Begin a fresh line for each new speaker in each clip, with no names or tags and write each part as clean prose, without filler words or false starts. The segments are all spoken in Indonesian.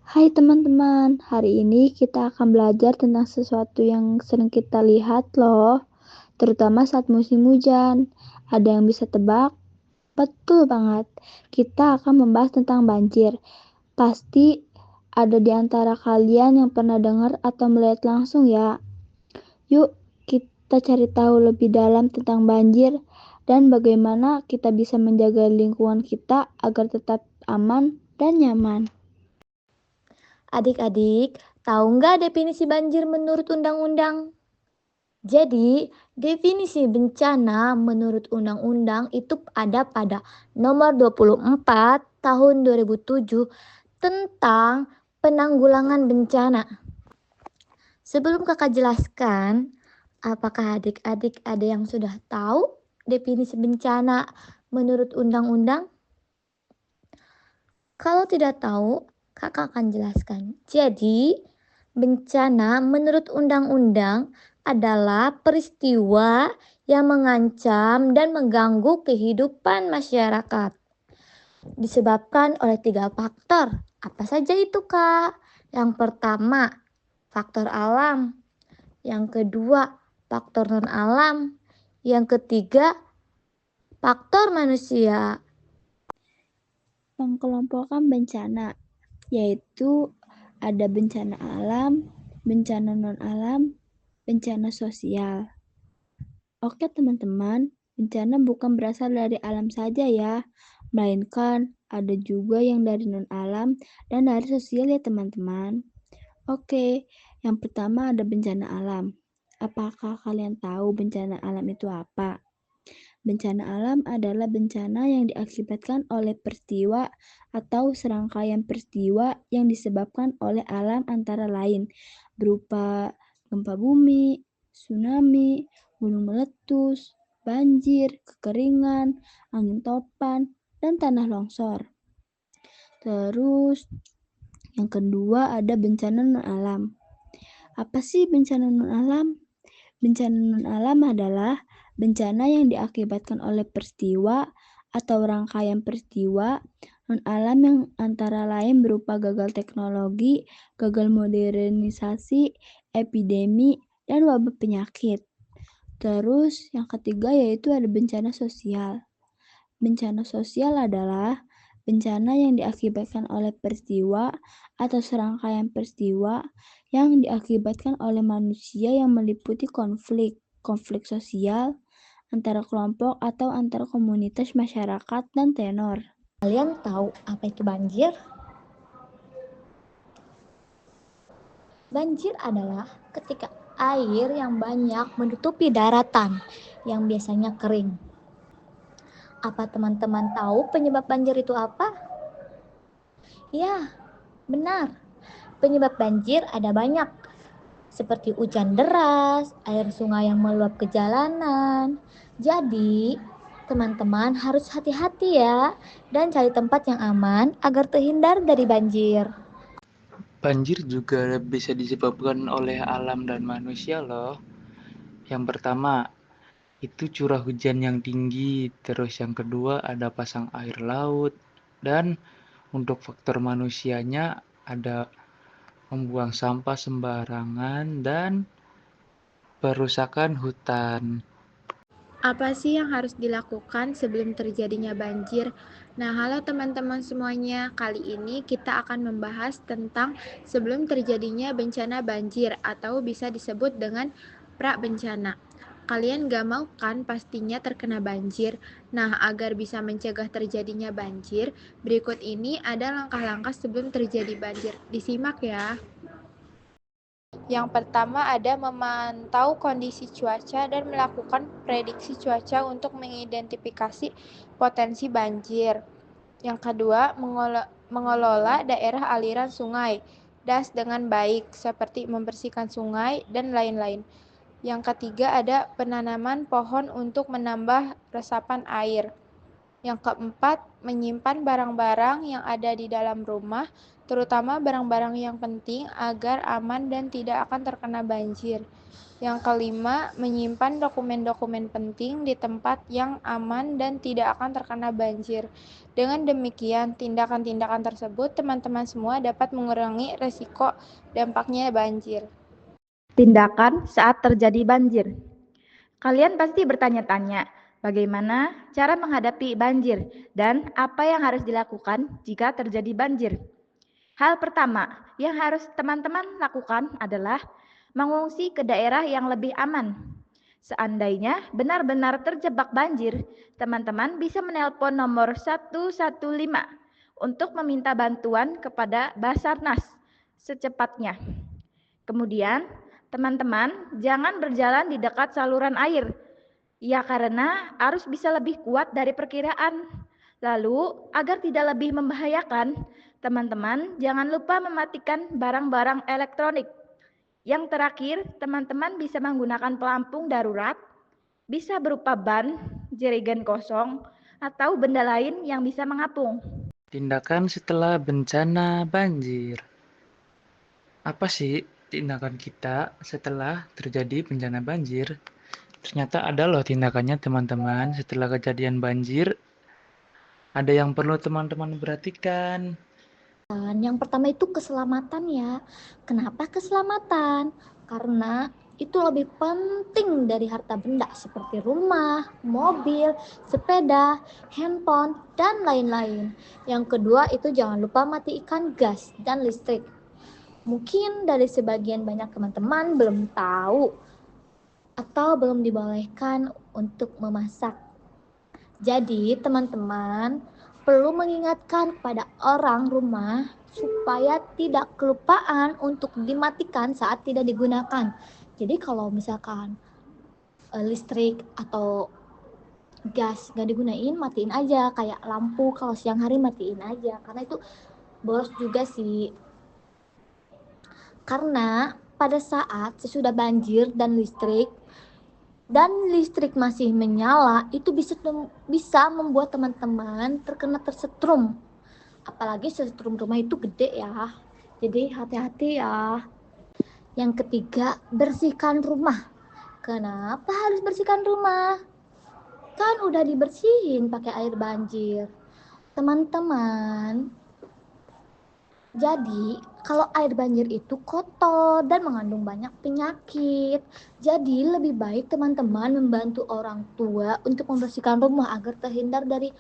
Hai teman-teman, hari ini kita akan belajar tentang sesuatu yang sering kita lihat loh, terutama saat musim hujan. Ada yang bisa tebak? Betul banget, kita akan membahas tentang banjir. Pasti ada di antara kalian yang pernah dengar atau melihat langsung ya. Yuk, kita cari tahu lebih dalam tentang banjir dan bagaimana kita bisa menjaga lingkungan kita agar tetap aman dan nyaman.
Adik-adik, tahu nggak definisi banjir menurut undang-undang? Jadi, definisi bencana menurut undang-undang itu ada pada nomor 24 tahun 2007 tentang penanggulangan bencana. Sebelum kakak jelaskan, apakah adik-adik ada yang sudah tahu definisi bencana menurut undang-undang? Kalau tidak tahu, kakak akan jelaskan. Jadi, bencana menurut undang-undang adalah peristiwa yang mengancam dan mengganggu kehidupan masyarakat. Disebabkan oleh 3 faktor. Apa saja itu, Kak? Yang pertama, faktor alam. Yang kedua, faktor non-alam. Yang ketiga, faktor manusia.
Pengelompokan bencana, yaitu ada bencana alam, bencana non-alam, bencana sosial. Oke teman-teman, bencana bukan berasal dari alam saja ya, melainkan ada juga yang dari non-alam dan dari sosial ya teman-teman. Oke, yang pertama ada bencana alam. Apakah kalian tahu bencana alam itu apa? Bencana alam adalah bencana yang diakibatkan oleh peristiwa atau serangkaian peristiwa yang disebabkan oleh alam antara lain berupa gempa bumi, tsunami, gunung meletus, banjir, kekeringan, angin topan, dan tanah longsor. Terus yang kedua ada bencana non-alam. Apa sih bencana non-alam? Bencana non-alam adalah bencana yang diakibatkan oleh peristiwa atau rangkaian peristiwa non-alam yang antara lain berupa gagal teknologi, gagal modernisasi, epidemi, dan wabah penyakit. Terus yang ketiga yaitu ada bencana sosial. Bencana sosial adalah bencana yang diakibatkan oleh peristiwa atau serangkaian peristiwa yang diakibatkan oleh manusia yang meliputi konflik sosial antara kelompok atau antar komunitas masyarakat dan tenor.
Kalian tahu apa itu banjir? Banjir adalah ketika air yang banyak menutupi daratan yang biasanya kering. Apa teman-teman tahu penyebab banjir itu apa? Ya, benar. Penyebab banjir ada banyak, seperti hujan deras, air sungai yang meluap ke jalanan. Jadi, teman-teman harus hati-hati ya dan cari tempat yang aman agar terhindar dari banjir.
Banjir juga bisa disebabkan oleh alam dan manusia loh. Yang pertama, itu curah hujan yang tinggi, terus yang kedua ada pasang air laut, dan untuk faktor manusianya ada membuang sampah sembarangan dan perusakan hutan.
Apa sih yang harus dilakukan sebelum terjadinya banjir? Nah, halo teman-teman semuanya. Kali ini kita akan membahas tentang sebelum terjadinya bencana banjir atau bisa disebut dengan pra-bencana. Kalian gak mau kan pastinya terkena banjir? Nah, agar bisa mencegah terjadinya banjir, berikut ini ada langkah-langkah sebelum terjadi banjir. Disimak ya. Yang pertama ada memantau kondisi cuaca dan melakukan prediksi cuaca untuk mengidentifikasi potensi banjir. Yang kedua, mengelola daerah aliran sungai, das dengan baik, seperti membersihkan sungai dan lain-lain. Yang ketiga ada penanaman pohon untuk menambah resapan air. Yang keempat, menyimpan barang-barang yang ada di dalam rumah, terutama barang-barang yang penting agar aman dan tidak akan terkena banjir. Yang kelima, menyimpan dokumen-dokumen penting di tempat yang aman dan tidak akan terkena banjir. Dengan demikian, tindakan-tindakan tersebut teman-teman semua dapat mengurangi risiko dampaknya banjir.
Tindakan saat terjadi banjir. Kalian pasti bertanya-tanya, bagaimana cara menghadapi banjir dan apa yang harus dilakukan jika terjadi banjir. Hal pertama yang harus teman-teman lakukan adalah mengungsi ke daerah yang lebih aman. Seandainya benar-benar terjebak banjir, teman-teman bisa menelpon nomor 115 untuk meminta bantuan kepada Basarnas secepatnya. Kemudian, teman-teman jangan berjalan di dekat saluran air, ya karena arus bisa lebih kuat dari perkiraan. Lalu, agar tidak lebih membahayakan, teman-teman jangan lupa mematikan barang-barang elektronik. Yang terakhir, teman-teman bisa menggunakan pelampung darurat, bisa berupa ban, jerigen kosong, atau benda lain yang bisa mengapung.
Tindakan setelah bencana banjir. Apa sih tindakan kita setelah terjadi bencana banjir? Ternyata ada loh tindakannya teman-teman setelah kejadian banjir. Ada yang perlu teman-teman perhatikan.
Yang pertama itu keselamatan ya. Kenapa keselamatan? Karena itu lebih penting dari harta benda seperti rumah, mobil, sepeda, handphone, dan lain-lain. Yang kedua itu jangan lupa matikan gas dan listrik. Mungkin dari sebagian banyak teman-teman belum tahu atau belum dibolehkan untuk memasak. Jadi teman-teman perlu mengingatkan kepada orang rumah supaya tidak kelupaan untuk dimatikan saat tidak digunakan. Jadi kalau misalkan listrik atau gas nggak digunain, matiin aja. Kayak lampu kalau siang hari matiin aja, karena itu boros juga sih. Karena pada saat sesudah banjir dan listrik masih menyala, itu bisa membuat teman-teman terkena tersetrum. Apalagi setrum rumah itu gede ya. Jadi hati-hati ya. Yang ketiga, bersihkan rumah. Kenapa harus bersihkan rumah? Kan udah dibersihin pakai air banjir. Teman-teman, jadi kalau air banjir itu kotor dan mengandung banyak penyakit. Jadi lebih baik teman-teman membantu orang tua untuk membersihkan rumah agar terhindar dari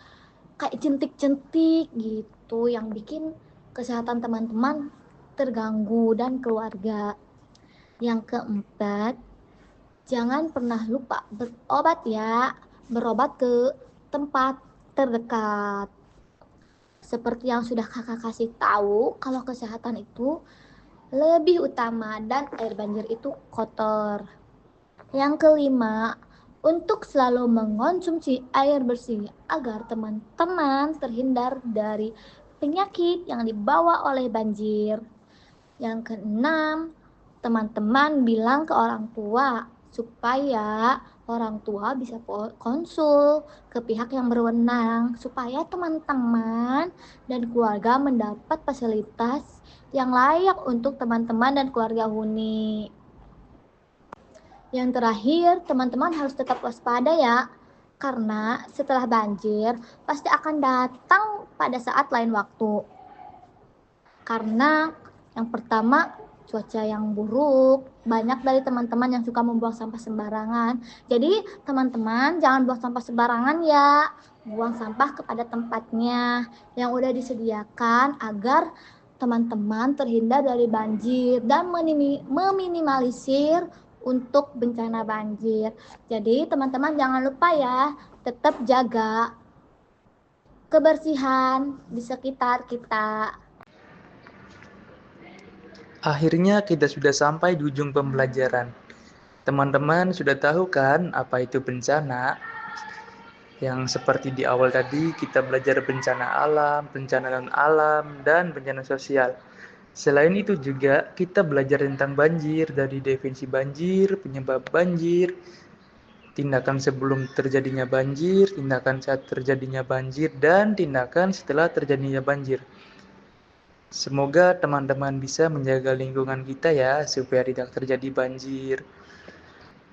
kayak jentik-jentik gitu yang bikin kesehatan teman-teman terganggu dan keluarga. Yang keempat, jangan pernah lupa berobat ya. Berobat ke tempat terdekat. Seperti yang sudah kakak kasih tahu, kalau kesehatan itu lebih utama dan air banjir itu kotor. Yang kelima, untuk selalu mengonsumsi air bersih agar teman-teman terhindar dari penyakit yang dibawa oleh banjir. Yang keenam, teman-teman bilang ke orang tua supaya orang tua bisa konsul ke pihak yang berwenang supaya teman-teman dan keluarga mendapat fasilitas yang layak untuk teman-teman dan keluarga huni. Yang terakhir, teman-teman harus tetap waspada ya, karena setelah banjir pasti akan datang pada saat lain waktu. Karena yang pertama, cuaca yang buruk, banyak dari teman-teman yang suka membuang sampah sembarangan. Jadi teman-teman jangan buang sampah sembarangan ya, buang sampah kepada tempatnya yang udah disediakan agar teman-teman terhindar dari banjir dan meminimalisir untuk bencana banjir. Jadi teman-teman jangan lupa ya, tetap jaga kebersihan di sekitar kita.
Akhirnya kita sudah sampai di ujung pembelajaran. Teman-teman sudah tahu kan apa itu bencana? Yang seperti di awal tadi kita belajar bencana alam, bencana non-alam, dan bencana sosial. Selain itu juga kita belajar tentang banjir, dari definisi banjir, penyebab banjir, tindakan sebelum terjadinya banjir, tindakan saat terjadinya banjir, dan tindakan setelah terjadinya banjir. Semoga teman-teman bisa menjaga lingkungan kita ya, supaya tidak terjadi banjir.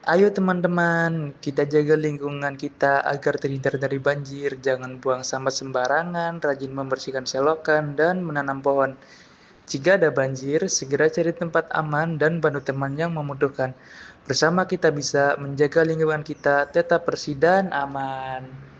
Ayo teman-teman, kita jaga lingkungan kita agar terhindar dari banjir. Jangan buang sampah sembarangan, rajin membersihkan selokan, dan menanam pohon. Jika ada banjir, segera cari tempat aman dan bantu teman yang membutuhkan. Bersama kita bisa menjaga lingkungan kita tetap bersih dan aman.